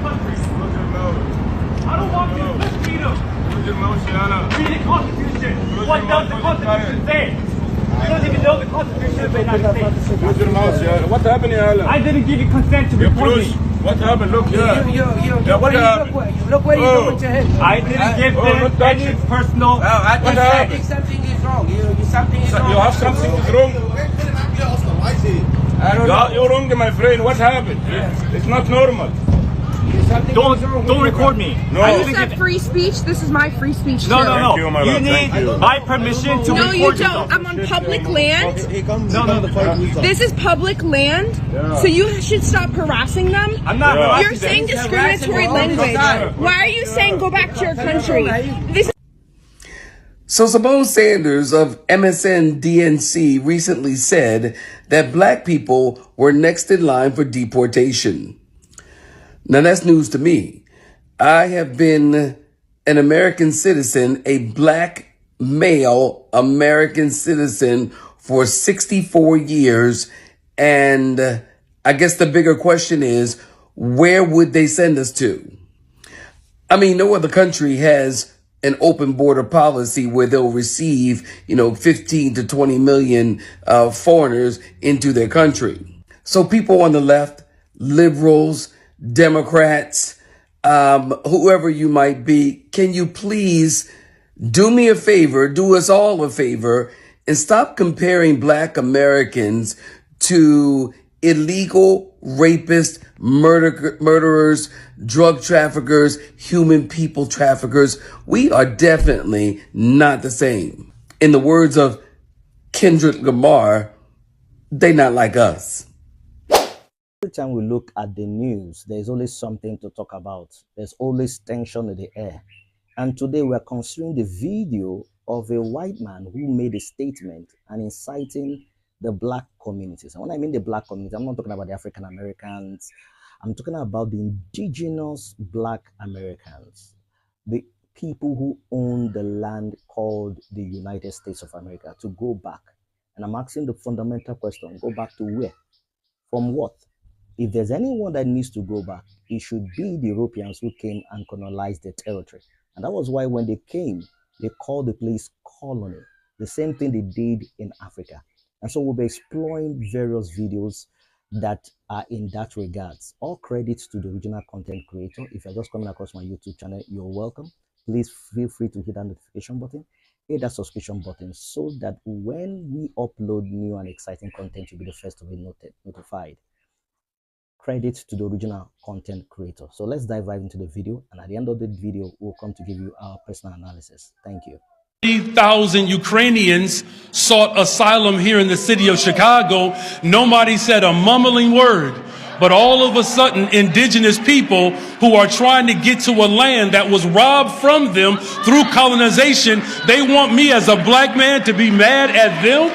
country. Close your mouth. I don't want you to listen to them. Close your mouth, Shiana. Read the Constitution. What does the Constitution say? You don't even know the Constitution of the United States. Close your mouth, Shiana. What happened, Shiana? I didn't give you consent to report me. What happened? Look, yeah. What happened? Look where you go with your head. I didn't give them any personal What happened? Something is wrong. Something is wrong. You have something is wrong. I don't know. You're wrong, my friend. What happened? It's not normal. Don't record me. No. Is that free speech? This is my free speech. No, too. no, no. Thank you, my You love. Thank you. need my permission to No, record you yourself. don't. I'm on public land. No. This is public land, so you should stop harassing them. I'm not Yeah. harassing You're saying them. discriminatory language. Why are you saying go back to your country? This So Simone Sanders of MSNDNC recently said that black people were next in line for deportation. Now that's news to me. I have been an American citizen, a black male American citizen for 64 years. And I guess the bigger question is, where would they send us to? I mean, no other country has an open border policy where they'll receive, 15 to 20 million foreigners into their country. So people on the left, liberals, Democrats, whoever you might be, can you please do me a favor, do us all a favor, and stop comparing black Americans to illegal rapists, murderers, drug traffickers, human people traffickers. We are definitely not the same. In the words of Kendrick Lamar, they not like us. Every time we look at the news, there's always something to talk about. There's always tension in the air. And today we're considering the video of a white man who made a statement and inciting the black communities. And when I mean the black community, I'm not talking about the African Americans. I'm talking about the indigenous black Americans, the people who own the land called the United States of America, to go back. And I'm asking the fundamental question, go back to where? From what? If there's anyone that needs to go back, it should be the Europeans who came and colonized the territory. And that was why when they came, they called the place colony. The same thing they did in Africa. And so we'll be exploring various videos that are in that regards. All credits to the original content creator. If you're just coming across my YouTube channel, you're welcome. Please feel free to hit that notification button, hit that subscription button, so that when we upload new and exciting content, you'll be the first to be notified. Credit to the original content creator. So let's dive right into the video, and at the end of the video we'll come to give you our personal analysis. Thank you. 30,000 Ukrainians sought asylum here in the city of Chicago. Nobody said a mumbling word, but all of a sudden indigenous people who are trying to get to a land that was robbed from them through colonization, they want me as a black man to be mad at them?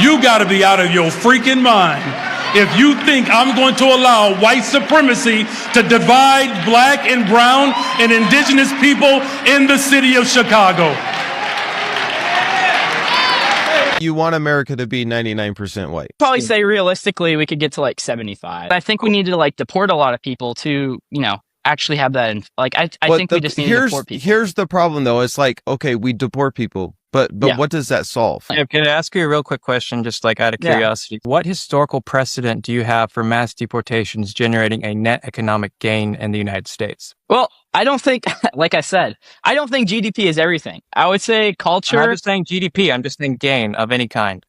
You got to be out of your freaking mind if you think I'm going to allow white supremacy to divide black and brown and indigenous people in the city of Chicago. You want America to be 99% white. Probably say realistically we could get to like 75. I think we need to like deport a lot of people to, actually have that. I think we just need to deport people. Here's the problem though. It's like, okay, we deport people, but Yeah. what does that solve? Can I ask you a real quick question, just like out of curiosity? What historical precedent do you have for mass deportations generating a net economic gain in the United States? Well, I don't think, like I said, I don't think GDP is everything. I would say culture. I'm not just saying GDP, I'm just saying gain of any kind.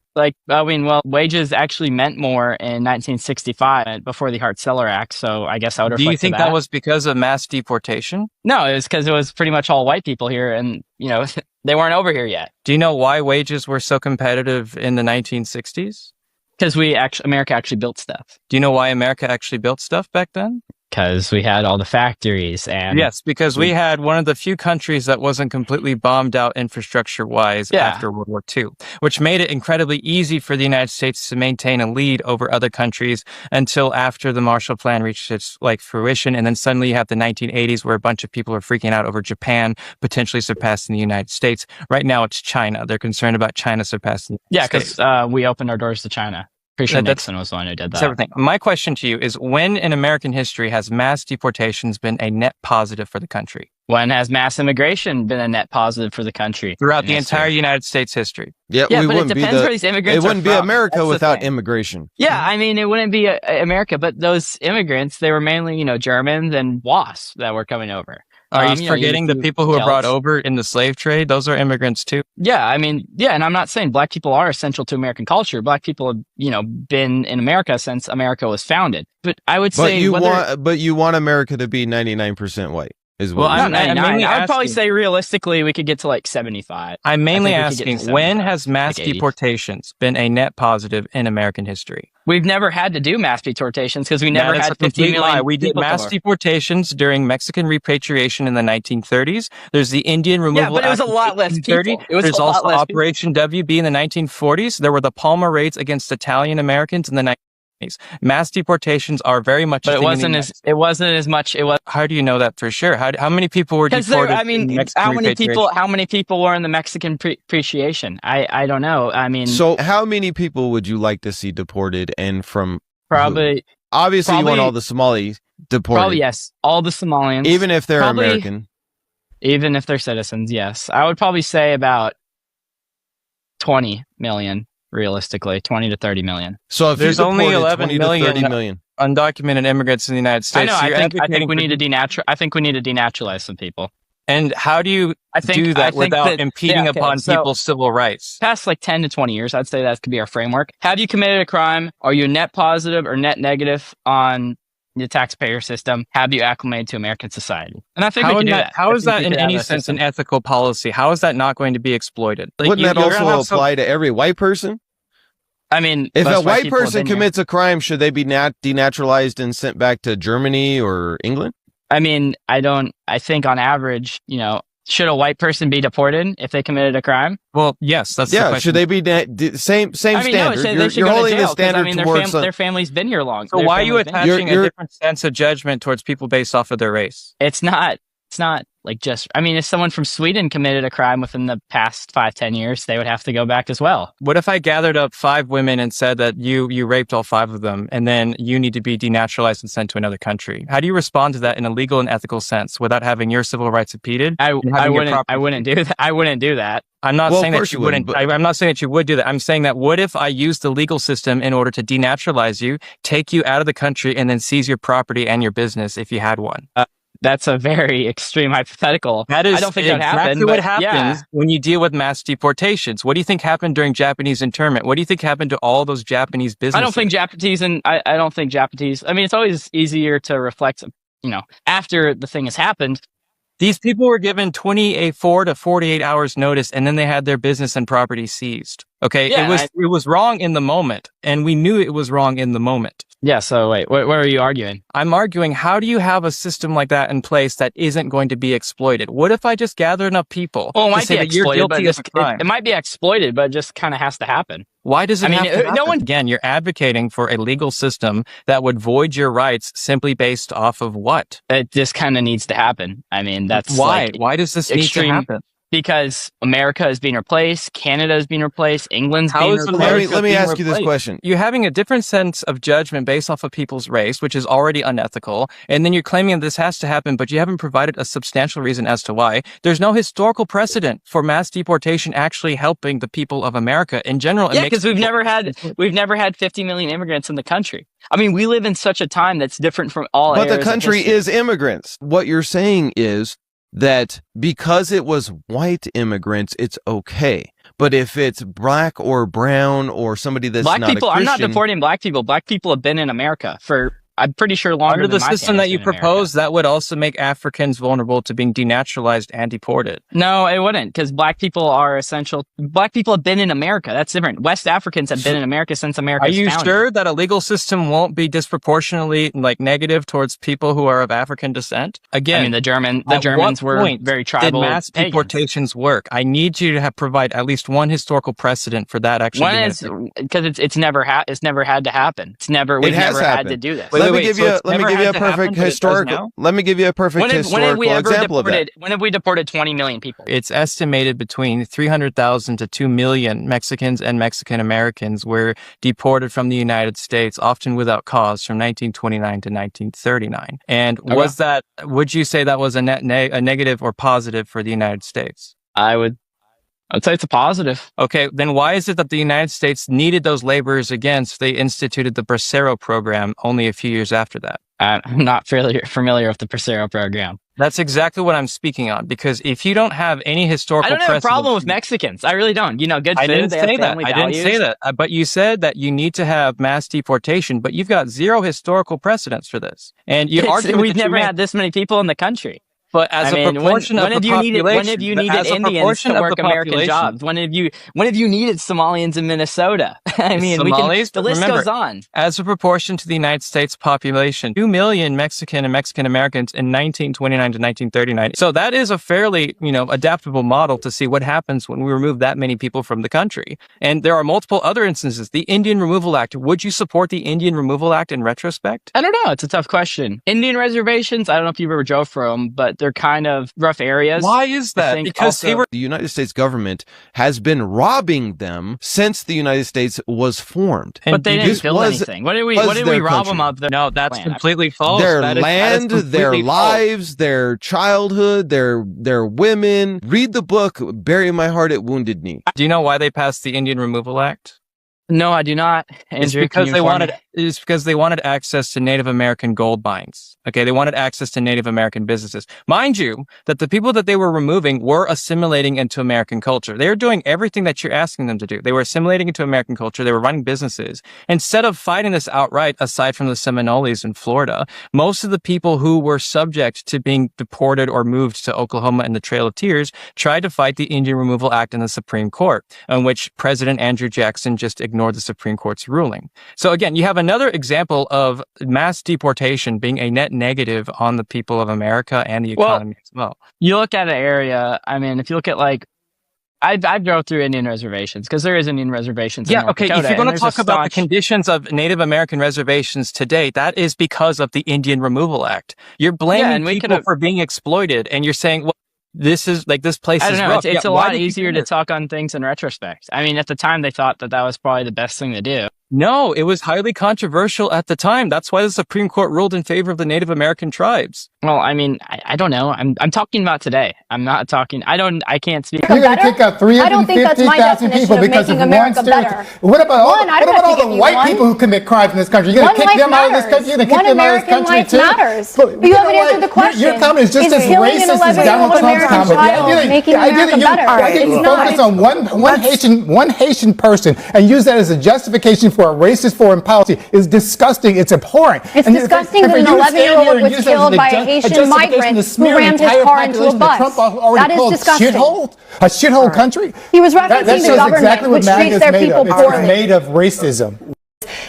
Wages actually meant more in 1965 before the Hart-Celler Act. So I guess I would reflect Do you think to that was because of mass deportation? No, it was because it was pretty much all white people here, and they weren't over here yet. Do you know why wages were so competitive in the 1960s? Because America actually built stuff. Do you know why America actually built stuff back then? Because we had all the factories and yes, because we had one of the few countries that wasn't completely bombed out infrastructure-wise after World War II, which made it incredibly easy for the United States to maintain a lead over other countries until after the Marshall Plan reached its fruition. And then suddenly you have the 1980s where a bunch of people are freaking out over Japan potentially surpassing the United States. Right now it's China. They're concerned about China surpassing the United States. because we opened our doors to China. Pretty sure Nixon was the one who did that. Everything. My question to you is, when in American history has mass deportations been a net positive for the country? When has mass immigration been a net positive for the country? Throughout the entire United States history. Yeah, but it depends where these immigrants It wouldn't be are from. America That's the without thing. immigration. Yeah, I mean, it wouldn't be America, but those immigrants, they were mainly, you know, Germans and WASPs that were coming over. Are you forgetting the people who were brought over in the slave trade? Those are immigrants too. Yeah, I mean, yeah, and I'm not saying black people are essential to American culture. Black people have, you know, been in America since America was founded. But I would say, but you want America to be 99% white. Well, I would probably say realistically we could get to like 75. I'm mainly asking, when has mass deportations been a net positive in American history? We've never had to do mass deportations because we never had 50 million. We did mass deportations during Mexican repatriation in the 1930s. There's the Indian removal. Yeah, but it was a lot less people. There's also Operation WB in the 1940s. There were the Palmer raids against Italian Americans in the 1930s. Mass deportations are very much. But it wasn't as much. How do you know that for sure? How many people were deported? I mean, how many people were in the Mexican appreciation? I don't know. I mean, so how many people would you like to see deported, and from probably? Obviously, you want all the Somalis deported. Probably yes, all the Somalians, even if they're American, even if they're citizens. Yes, I would probably say about 20 million. Realistically, 20 to 30 million. So if there's only 11 million undocumented immigrants in the United States, I know. I think we need to denaturalize some people. And how do you do that without impeding upon people's civil rights? Past like 10 to 20 years, I'd say that could be our framework. Have you committed a crime? Are you net positive or net negative on the taxpayer system? Have you acclimated to American society? And I think we can do that. How is that in any sense an ethical policy? How is that not going to be exploited? Wouldn't that also apply to every white person? I mean, if a white person commits a crime, should they be denaturalized and sent back to Germany or England? I mean, I think on average, you know, should a white person be deported if they committed a crime? Well, yes, that's the question. Should they be same standard? No, you're holding the standard towards their family's been here long. So why are you attaching a different sense of judgment towards people based off of their race? It's not like just, I mean, if someone from Sweden committed a crime within the past 5-10 years, they would have to go back as well. What if I gathered up 5 women and said that you raped all 5 of them, and then you need to be denaturalized and sent to another country? How do you respond to that in a legal and ethical sense without having your civil rights impeded? I wouldn't do that. I wouldn't do that. I'm not saying that you wouldn't. I'm not saying that you would do that. I'm saying that what if I use the legal system in order to denaturalize you, take you out of the country, and then seize your property and your business if you had one? That's a very extreme hypothetical. That is I don't think that happened. What happens when you deal with mass deportations? What do you think happened during Japanese internment? What do you think happened to all those Japanese businesses? I don't think Japanese. I mean, it's always easier to reflect, you know, after the thing has happened. These people were given 24 to 48 hours notice, and then they had their business and property seized. Okay, it was wrong in the moment, and we knew it was wrong in the moment. Yeah, so wait, what are you arguing? I'm arguing, how do you have a system like that in place that isn't going to be exploited? What if I just gather enough people to say that you're guilty of a crime? It might be exploited, but it just kind of has to happen. Why does it have to happen? Again, you're advocating for a legal system that would void your rights simply based off of what? It just kind of needs to happen. I mean, that's why. Why does this need to happen? Because America is being replaced, Canada is being replaced, England's being replaced. Let me ask you this question. You're having a different sense of judgment based off of people's race, which is already unethical, and then you're claiming that this has to happen, but you haven't provided a substantial reason as to why. There's no historical precedent for mass deportation actually helping the people of America in general. Yeah, because we've never had 50 million immigrants in the country. I mean, we live in such a time that's different from all But the country is immigrants. What you're saying is that because it was white immigrants, it's okay. But if it's black or brown or somebody that's black not people, a Christian, I'm not deporting black people. Black people have been in America for, I'm pretty sure, longer under than the system that you propose. That would also make Africans vulnerable to being denaturalized and deported. No, it wouldn't, because black people are essential. Black people have been in America. That's different. West Africans have been in America since America. Are you sure that a legal system won't be disproportionately negative towards people who are of African descent? Again, I mean, the Germans were very tribal. Did mass deportations work? I need you to provide at least one historical precedent for that. Actually, because it's never had to happen. We've never had to do this. let me give you a perfect historical. Let me give you a perfect historical example of that. When have we deported 20 million people? It's estimated between 300,000 to 2 million Mexicans and Mexican Americans were deported from the United States, often without cause, from 1929 to 1939. And was that? Would you say that was a negative or positive for the United States? I'd say it's a positive. Okay, then why is it that the United States needed those laborers again, so they instituted the Bracero program only a few years after that? I'm not familiar with the Bracero program. That's exactly what I'm speaking on, because if you don't have any historical I don't have a problem with Mexicans. I really don't. You know, good food. I didn't say that. I didn't say that. But you said that you need to have mass deportation, but you've got zero historical precedents for this. And you argue we've never had this many people in the country. But as a proportion of the population, when have you needed Indians to work American jobs? When have you needed Somalians in Minnesota? I mean, the list goes on. As a proportion to the United States population, 2 million Mexican and Mexican Americans in 1929 to 1939. So that is a fairly, adaptable model to see what happens when we remove that many people from the country. And there are multiple other instances. The Indian Removal Act. Would you support the Indian Removal Act in retrospect? I don't know. It's a tough question. Indian reservations, I don't know if you've ever drove through them, but they're kind of rough areas. Why is that? Because the United States government has been robbing them since the United States was formed. But they didn't build anything. What did we rob them of? No, that's completely false. Their land, their lives, their childhood, their women. Read the book, Bury My Heart at Wounded Knee. Do you know why they passed the Indian Removal Act? No, I do not. Andrew, it's because they wanted access to Native American gold mines. Okay, they wanted access to Native American businesses. Mind you, that the people that they were removing were assimilating into American culture. They were doing everything that you're asking them to do. They were assimilating into American culture. They were running businesses. Instead of fighting this outright, aside from the Seminoles in Florida, most of the people who were subject to being deported or moved to Oklahoma and the Trail of Tears tried to fight the Indian Removal Act in the Supreme Court, in which President Andrew Jackson just ignored the Supreme Court's ruling. So again, you have another example of mass deportation being a net negative on the people of America and the economy as well. You look at an area, I mean, if you look at I've drove through Indian reservations because there is Indian reservations in North Dakota, if you're going to talk about the conditions of Native American reservations today, that is because of the Indian Removal Act. You're blaming people for being exploited, and you're saying, well, this place is rough. It's a lot easier to talk on things in retrospect. I mean, at the time, they thought that was probably the best thing to do. No, it was highly controversial at the time. That's why the Supreme Court ruled in favor of the Native American tribes. Well, I mean, I don't know. I'm talking about today. I'm not talking. I can't speak. You're going to kick out 350,000 people because of one stereotype. What about all the white people who commit crimes in this country? You're going to kick them out of this country? You're going to kick them out of this country too? Matters. But you haven't answered the question. Your comment is just as racist as Donald Trump's comment. I think you focus on one Haitian person and use that as a justification for a racist foreign policy is disgusting. It's abhorrent. It's disgusting that an 11-year-old was killed by a Haitian migrant who rammed his car into a bus. That is disgusting. A shithole country? He was referencing the government, which treats their people poorly. It's made of racism.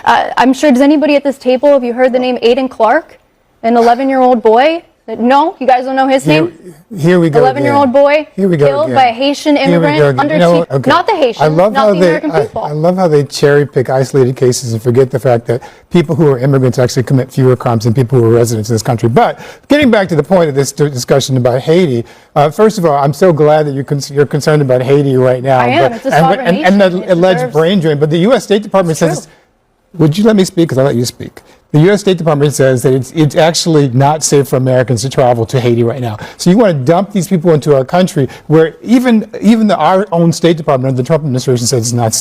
I'm sure, does anybody at this table, have you heard the name Aiden Clark? An 11-year-old boy? No? You guys don't know his name? Here we go. 11-year-old boy killed by a Haitian immigrant not the Haitian, not the American people. I love how they cherry pick isolated cases and forget the fact that people who are immigrants actually commit fewer crimes than people who are residents in this country. But getting back to the point of this discussion about Haiti, first of all, I'm so glad that you're concerned about Haiti right now. I am. It's a sovereign nation. And the alleged brain drain. But the U.S. State Department says, would you let me speak? Because I'll let you speak. The U.S. State Department says that it's actually not safe for Americans to travel to Haiti right now. So you want to dump these people into a country where even our own State Department, the Trump administration, says it's not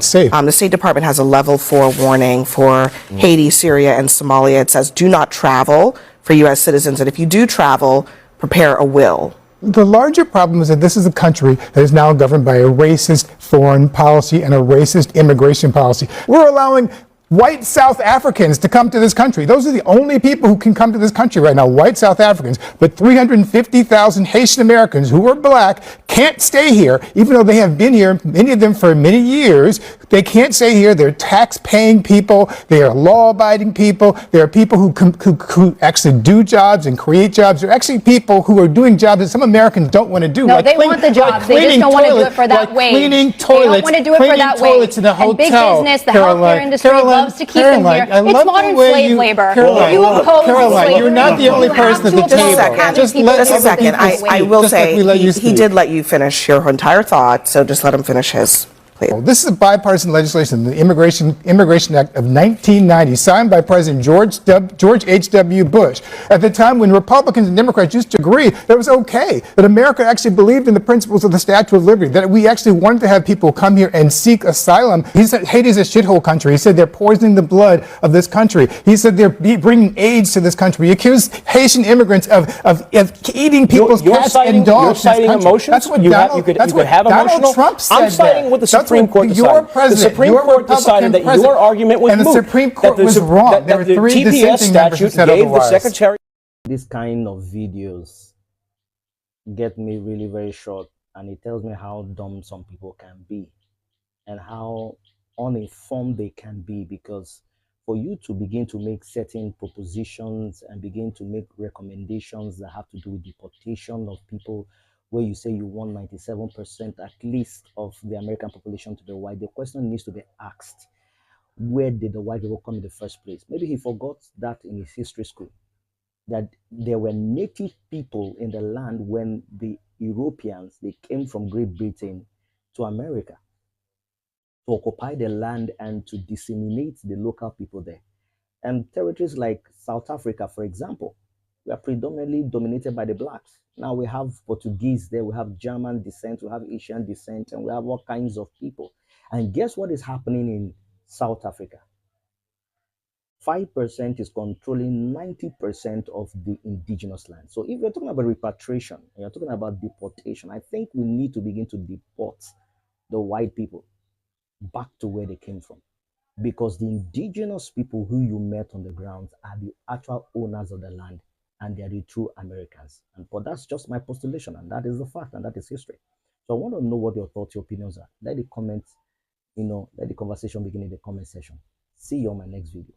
safe. The State Department has a level 4 warning for Haiti, Syria, and Somalia. It says do not travel for U.S. citizens, and if you do travel, prepare a will. The larger problem is that this is a country that is now governed by a racist foreign policy and a racist immigration policy. We're allowing white South Africans to come to this country. Those are the only people who can come to this country right now, white South Africans. But 350,000 Haitian Americans who are black can't stay here, even though they have been here, many of them for many years. They can't stay here. They're tax-paying people. They are law-abiding people. They are people who actually do jobs and create jobs. They're actually people who are doing jobs that some Americans don't want to do. No, they want the jobs. They just don't want to do it for that wage. Cleaning toilets. They don't want to do it for that wage. In a hotel, and big business, the healthcare industry, loves to keep them here. It's modern slave labor. You oppose slavery. You're not the only person at the table. Just a second. I will say he did let you finish your entire thought, so just let him finish his. Please. This is bipartisan legislation, the Immigration Act of 1990, signed by President George H.W. Bush. At the time when Republicans and Democrats used to agree that it was okay, that America actually believed in the principles of the Statue of Liberty, that we actually wanted to have people come here and seek asylum. He said Haiti's a shithole country. He said they're poisoning the blood of this country. He said they're bringing AIDS to this country. He accused Haitian immigrants of eating people's cats and dogs. You're citing emotions. That's what Donald Trump said. I'm citing what the Supreme Court decided. The Supreme Court decided that your argument was moot. And the Supreme Court was wrong. There were three dissenting members who said otherwise. This kind of videos get me really very short, and it tells me how dumb some people can be and how uninformed they can be, because for you to begin to make certain propositions and begin to make recommendations that have to do with deportation of people, where you say you want 97% at least of the American population to be white, the question needs to be asked, where did the white people come in the first place? Maybe he forgot that in his history school, that there were native people in the land when the Europeans, they came from Great Britain to America to occupy the land and to disseminate the local people there. And territories like South Africa, for example, we are predominantly dominated by the blacks. Now we have Portuguese there, we have German descent, we have Asian descent, and we have all kinds of people. And guess what is happening in South Africa? 5% is controlling 90% of the indigenous land. So if you're talking about repatriation, and you're talking about deportation, I think we need to begin to deport the white people back to where they came from. Because the indigenous people who you met on the ground are the actual owners of the land, and they are the true Americans. But that's just my postulation, and that is the fact, and that is history. So I want to know what your thoughts, your opinions are. Let the comments, let the conversation begin in the comment section. See you on my next video.